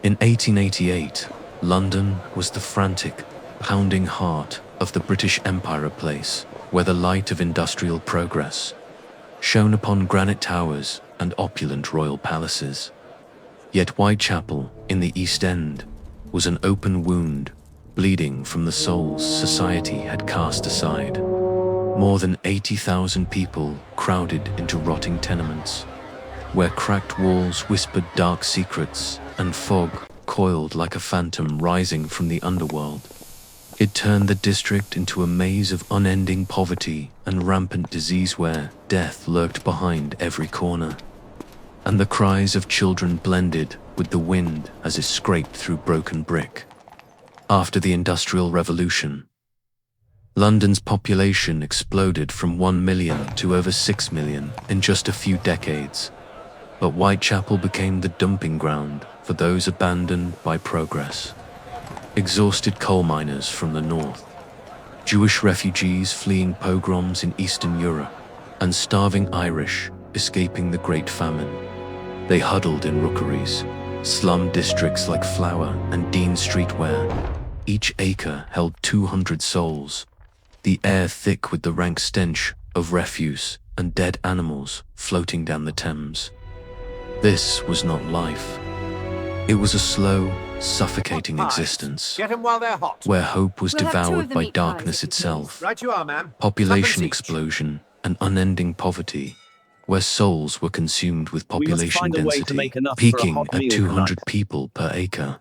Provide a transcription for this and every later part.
In 1888, London was the frantic, pounding heart of the British Empire, a place where the light of industrial progress shone upon granite towers and opulent royal palaces. Yet Whitechapel, in the East End, was an open wound, bleeding from the souls society had cast aside. More than 80,000 people crowded into rotting tenements, where cracked walls whispered dark secrets and fog coiled like a phantom rising from the underworld. It turned the district into a maze of unending poverty and rampant disease where death lurked behind every corner. And the cries of children blended with the wind as it scraped through broken brick. After the Industrial Revolution, London's population exploded from 1 million to over 6 million in just a few decades. But Whitechapel became the dumping ground for those abandoned by progress. Exhausted coal miners from the north, Jewish refugees fleeing pogroms in Eastern Europe, and starving Irish escaping the Great Famine. They huddled in rookeries, slum districts like Flower and Dean Street where each acre held 200 souls, the air thick with the rank stench of refuse and dead animals floating down the Thames. This was not life. It was a slow, suffocating existence, Get 'em while they're hot. where hope was We'll have two devoured of the by meat pies, darkness if you itself, Right you are, ma'am. population Tuppence each. explosion, and unending poverty, where souls were consumed with We must population find a way to density, make enough for a peaking hot at meal 200 tonight. people per acre.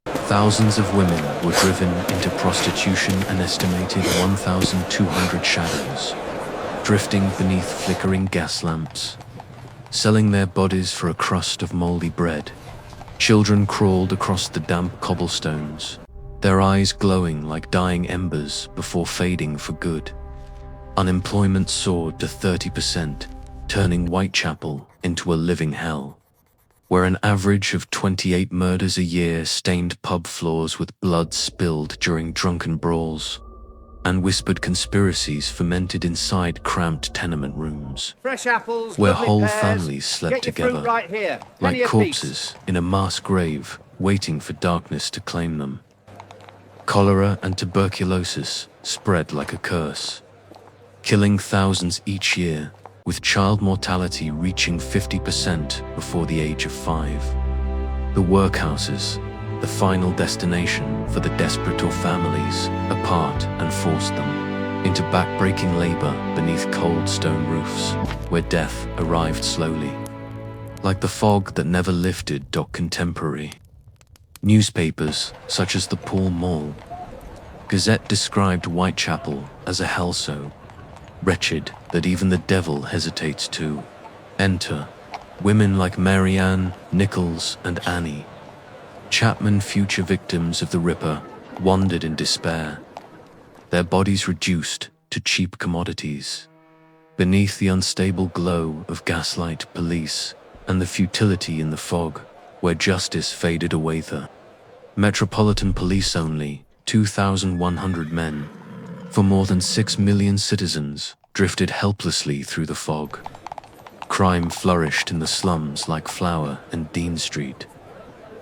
Thousands of women were driven into prostitution, an estimated 1,200 shadows, drifting beneath flickering gas lamps, selling their bodies for a crust of moldy bread. Children crawled across the damp cobblestones, their eyes glowing like dying embers before fading for good. Unemployment soared to 30%, turning Whitechapel into a living hell, where an average of 28 murders a year stained pub floors with blood spilled during drunken brawls, and whispered conspiracies fermented inside cramped tenement rooms, Fresh apples, where lovely whole pears. families slept Get your together, fruit right here. like Penny a piece. corpses in a mass grave waiting for darkness to claim them. Cholera and tuberculosis spread like a curse, killing thousands each year, with child mortality reaching 50% before the age of 5. The workhouses, the final destination for the desperate or families, apart and forced them into backbreaking labor beneath cold stone roofs, where death arrived slowly, like the fog that never lifted. Contemporary newspapers, such as the Pall Mall Gazette, described Whitechapel as a hell so wretched that even the devil hesitates to enter. Women like Marianne, Nichols, and Annie Chapman, future victims of the RIPPER, wandered in despair, their bodies reduced to cheap commodities, beneath the unstable glow of gaslight, police, and the futility in the fog, where justice faded away. The Metropolitan Police, only 2,100 men, for more than 6 million citizens, drifted helplessly through the fog. Crime flourished in the slums like Flower and Dean Street,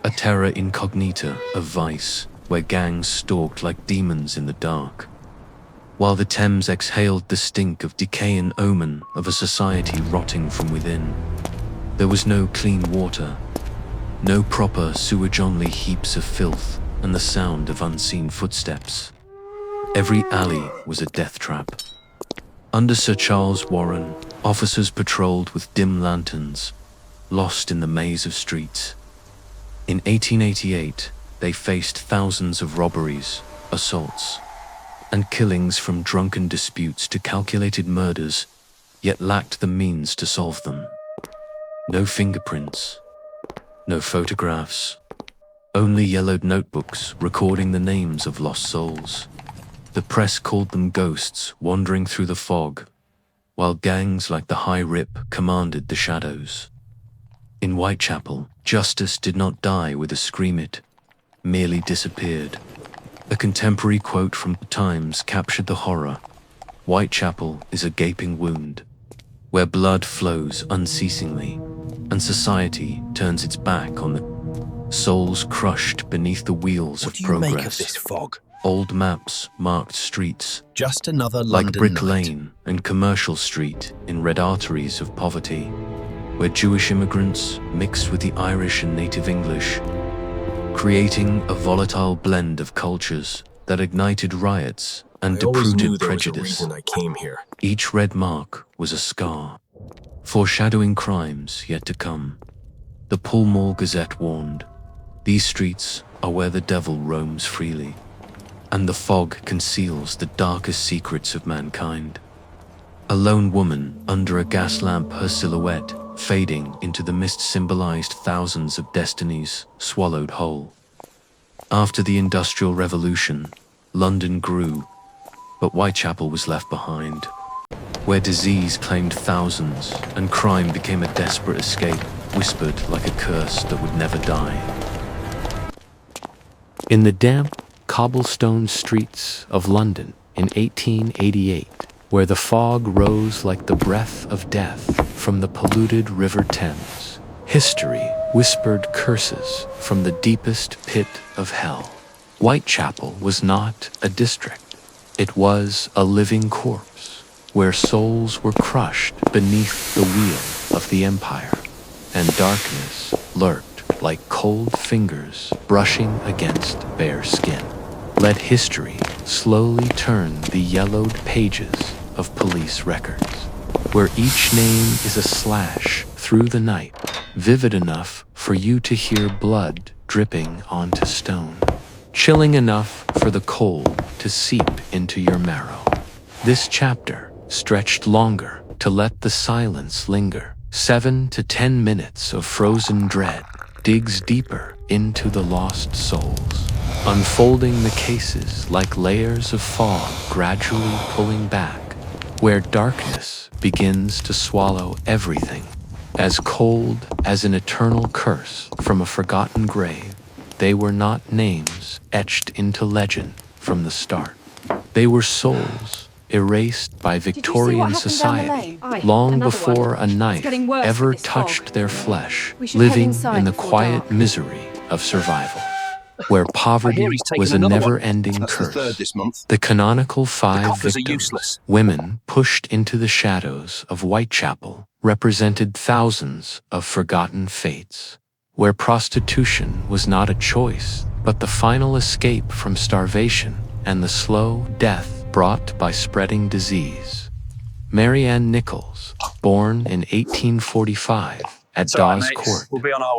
a terra incognita of vice, where gangs stalked like demons in the dark, while the Thames exhaled the stink of decay, an omen of a society rotting from within. There was no clean water, no proper sewage, only heaps of filth and the sound of unseen footsteps. Every alley was a death trap. Under Sir Charles Warren, officers patrolled with dim lanterns, lost in the maze of streets. In 1888, they faced thousands of robberies, assaults, and killings, from drunken disputes to calculated murders, yet lacked the means to solve them. No fingerprints, no photographs, only yellowed notebooks recording the names of lost souls. The press called them ghosts wandering through the fog, while gangs like the High Rip commanded the shadows. In Whitechapel, justice did not die with a scream, it merely disappeared. A contemporary quote from the Times captured the horror. Whitechapel is a gaping wound, where blood flows unceasingly, and society turns its back on the souls crushed beneath the wheels of What do you make of progress. this fog? Old maps marked streets, Just another like London Brick night. Lane and Commercial Street in red arteries of poverty, where Jewish immigrants mixed with the Irish and native English, creating a volatile blend of cultures that ignited riots and I always knew deep-rooted there was a prejudice. reason I came here. Each red mark was a scar, foreshadowing crimes yet to come. The Pall Mall Gazette warned, "These streets are where the devil roams freely, and the fog conceals the darkest secrets of mankind." A lone woman under a gas lamp, her silhouette fading into the mist, symbolized thousands of destinies swallowed whole. After the Industrial Revolution, London grew, but Whitechapel was left behind, where disease claimed thousands and crime became a desperate escape, whispered like a curse that would never die. In the damp, cobblestone streets of London in 1888, where the fog rose like the breath of death from the polluted River Thames, history whispered curses from the deepest pit of hell. Whitechapel was not a district. It was a living corpse, where souls were crushed beneath the wheel of the empire, and darkness lurked like cold fingers brushing against bare skin. Let history slowly turn the yellowed pages of police records, where each name is a slash through the night, vivid enough for you to hear blood dripping onto stone, chilling enough for the cold to seep into your marrow. This chapter stretched longer to let the silence linger. 7 to 10 minutes of frozen dread digs deeper into the lost souls, unfolding the cases like layers of fog gradually pulling back, where darkness begins to swallow everything, as cold as an eternal curse from a forgotten grave. They were not names etched into legend from the start. They were souls erased by Victorian society long before a knife ever touched their flesh, living in the quiet misery of survival, where poverty was a never-ending curse. The canonical 5 victims, women pushed into the shadows of Whitechapel, represented thousands of forgotten fates, where prostitution was not a choice, but the final escape from starvation and the slow death brought by spreading disease. Mary Ann Nichols, born in 1845 at Dawes Court,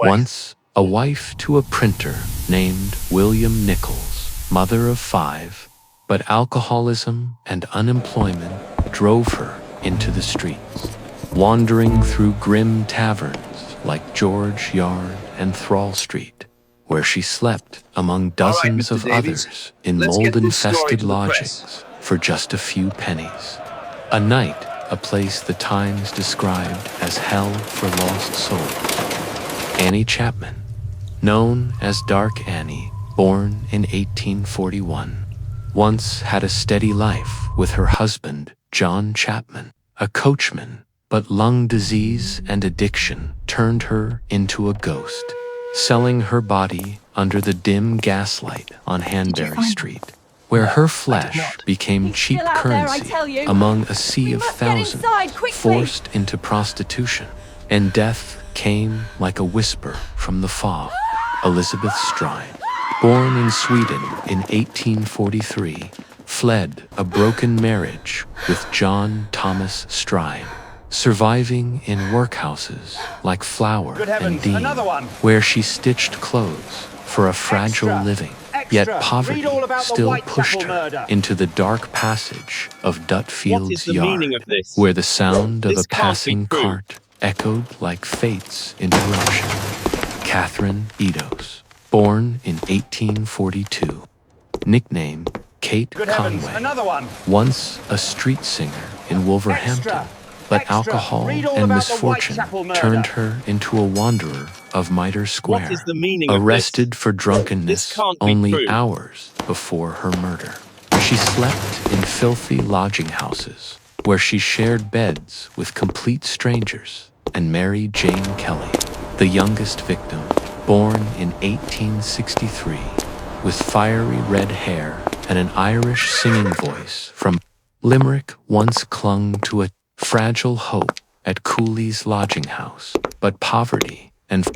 once a wife to a printer named William Nichols, mother of 5, but alcoholism and unemployment drove her into the streets, wandering through grim taverns like George Yard and Thrall Street, where she slept among dozens of others in mold-infested lodgings for just a few pennies. A night, a place the Times described as hell for lost souls. Annie Chapman, known as Dark Annie, born in 1841, once had a steady life with her husband, John Chapman, a coachman, but lung disease and addiction turned her into a ghost, selling her body under the dim gaslight on Hanbury Street, where her flesh became cheap currency among a sea of thousands forced into prostitution, and death came like a whisper from the fog. Elizabeth Stride, born in Sweden in 1843, fled a broken marriage with John Thomas Stride, surviving in workhouses like Flower and Dean, where she stitched clothes for a fragile living. Yet poverty still pushed her into the dark passage of Dutfield's yard, where the sound of a passing cart echoed like fate's interruption. Catherine Edos, born in 1842, nicknamed Kate Conway, once a street singer in Wolverhampton, but alcohol and misfortune turned her into a wanderer of Mitre Square, arrested for drunkenness only hours before her murder. She slept in filthy lodging houses, where she shared beds with complete strangers, and Mary Jane Kelly, the youngest victim, born in 1863, with fiery red hair and an Irish singing voice from Limerick, once clung to a fragile hope at Cooley's lodging house, but poverty and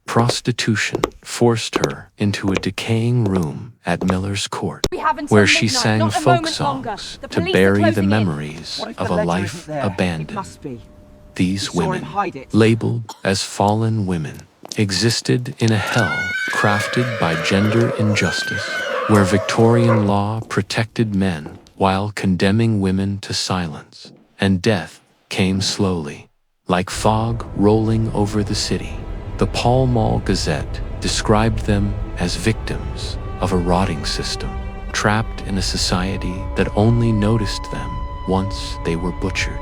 prostitution forced her into a decaying room at Miller's Court, where she sang folk songs to bury the memories of a life abandoned. These women, labeled as fallen women, existed in a hell crafted by gender injustice, where Victorian law protected men while condemning women to silence, and death came slowly, like fog rolling over the city. The Pall Mall Gazette described them as victims of a rotting system, trapped in a society that only noticed them once they were butchered.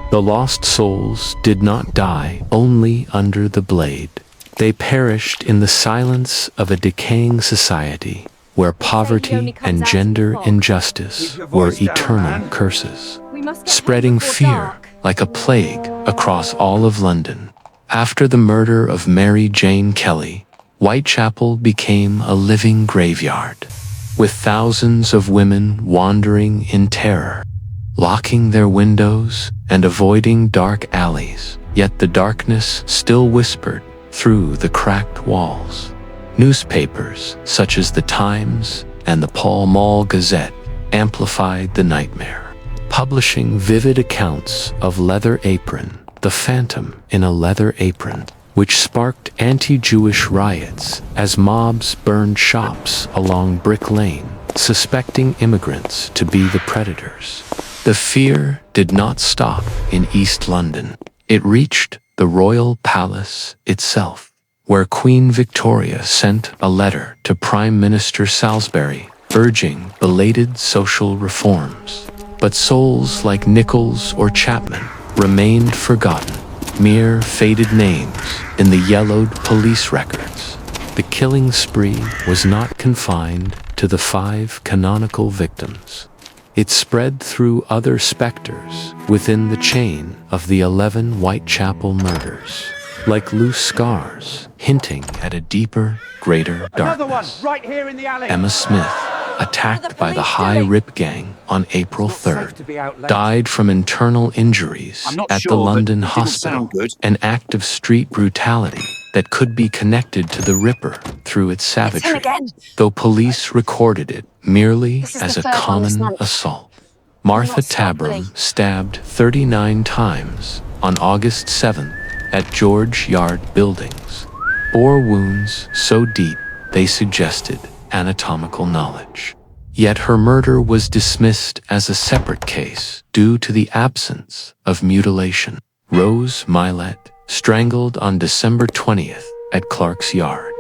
The lost souls did not die only under the blade. They perished in the silence of a decaying society where poverty and gender injustice were eternal curses, spreading fear like a plague across all of London. After the murder of Mary Jane Kelly, Whitechapel became a living graveyard, with thousands of women wandering in terror, locking their windows and avoiding dark alleys. Yet the darkness still whispered through the cracked walls. Newspapers such as the Times and the Pall Mall Gazette amplified the nightmare, publishing vivid accounts of Leather Apron, the phantom in a leather apron, which sparked anti-Jewish riots as mobs burned shops along Brick Lane, suspecting immigrants to be the predators. The fear did not stop in East London. It reached the Royal Palace itself, where Queen Victoria sent a letter to Prime Minister Salisbury urging belated social reforms. But souls like Nichols or Chapman remained forgotten, mere faded names in the yellowed police records. The killing spree was not confined to the 5 canonical victims. It spread through other specters within the chain of the 11 Whitechapel murders, like loose scars hinting at a deeper, greater darkness. Right here in the alley. Emma Smith, attacked by the High Rip Gang on April 3rd, died from internal injuries at the London hospital, an act of street brutality that could be connected to the Ripper through its savagery, though police recorded it merely as a common assault. Martha Tabram stabbed 39 times on August 7th at George Yard Buildings, bore wounds so deep they suggested anatomical knowledge. Yet her murder was dismissed as a separate case due to the absence of mutilation. Rose Milet, strangled on December 20th at Clark's Yard,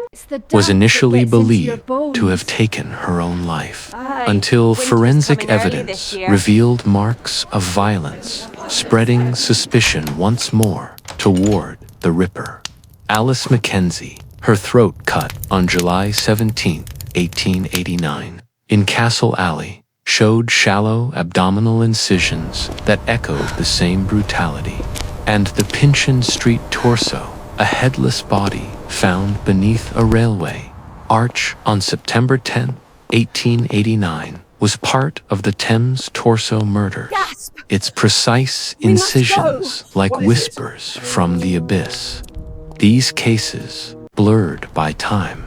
was initially believed to have taken her own life, until forensic evidence revealed marks of violence, spreading suspicion once more toward the Ripper. Alice Mackenzie, her throat cut on July 17, 1889, in Castle Alley, showed shallow abdominal incisions that echoed the same brutality. And the Pinchin Street torso, a headless body found beneath a railway arch on September 10, 1889, was part of the Thames torso murders. Gasp! Its precise incisions like whispers from the abyss. These cases, blurred by time,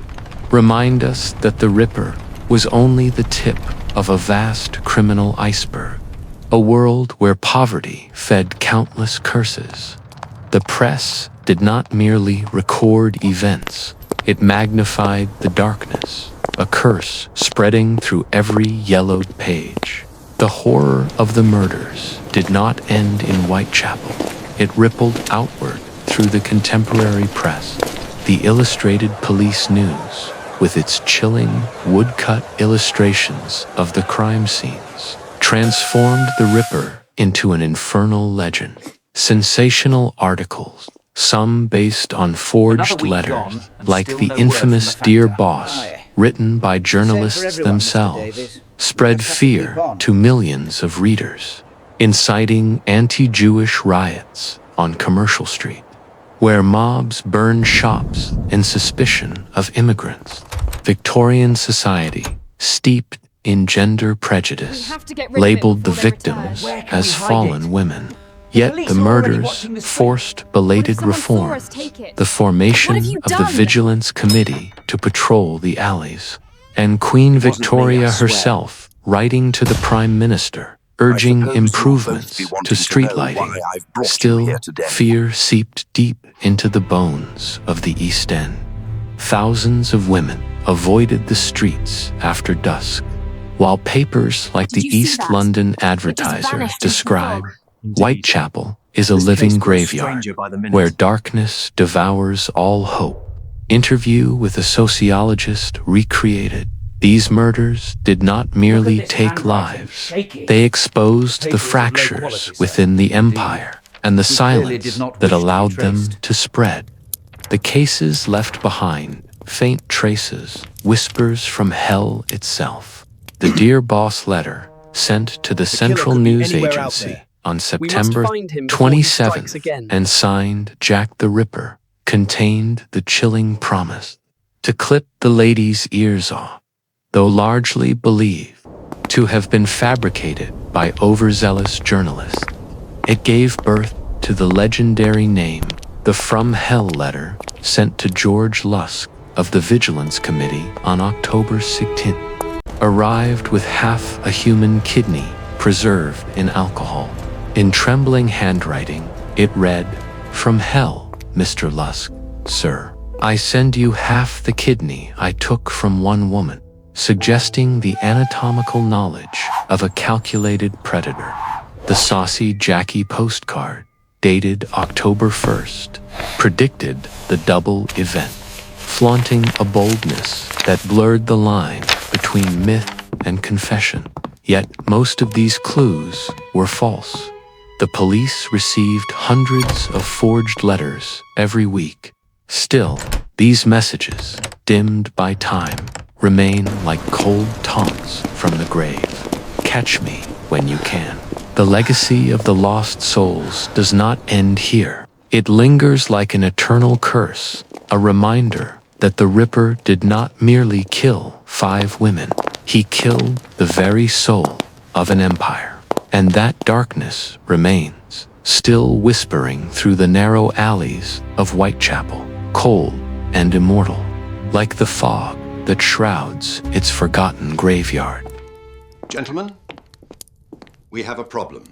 remind us that the Ripper was only the tip of a vast criminal iceberg, a world where poverty fed countless curses. The press did not merely record events, it magnified the darkness, a curse spreading through every yellowed page. The horror of the murders did not end in Whitechapel. It rippled outward through the contemporary press. The Illustrated Police News, with its chilling, woodcut illustrations of the crime scenes, transformed the Ripper into an infernal legend. Sensational articles, some based on forged letters, like the infamous Dear Boss, written by journalists themselves, spread fear to millions of readers, inciting anti-Jewish riots on Commercial Street, where mobs burned shops in suspicion of immigrants. Victorian society, steeped in gender prejudice, labeled the victims as fallen women. Yet the murders forced belated reforms, the formation of the Vigilance Committee to patrol the alleys, and Queen Victoria herself writing to the Prime Minister, urging improvements to street lighting. Still, fear seeped deep into the bones of the East End. Thousands of women avoided the streets after dusk, while papers like the East London Advertiser describe Whitechapel is a living graveyard where darkness devours all hope. Interview with a sociologist recreated. These murders did not merely take lives, they exposed the fractures within the empire and the silence that allowed them to spread. The cases left behind faint traces, whispers from hell itself. The Dear Boss letter sent to the Central News Agency on September 27th and signed Jack the Ripper contained the chilling promise to clip the lady's ears off, though largely believed to have been fabricated by overzealous journalists. It gave birth to the legendary name, the From Hell letter sent to George Lusk of the Vigilance Committee on October 16th, arrived with half a human kidney preserved in alcohol. In trembling handwriting, it read, "From hell, Mr. Lusk, sir. I send you half the kidney I took from one woman," suggesting the anatomical knowledge of a calculated predator. The saucy Jackie postcard, dated October 1st, predicted the double event, flaunting a boldness that blurred the line between myth and confession. Yet most of these clues were false. The police received hundreds of forged letters every week. Still, these messages, dimmed by time, remain like cold taunts from the grave. Catch me when you can. The legacy of the lost souls does not end here. It lingers like an eternal curse, a reminder that the Ripper did not merely kill 5 women. He killed the very soul of an empire. And that darkness remains, still whispering through the narrow alleys of Whitechapel, cold and immortal, like the fog that shrouds its forgotten graveyard. Gentlemen, we have a problem.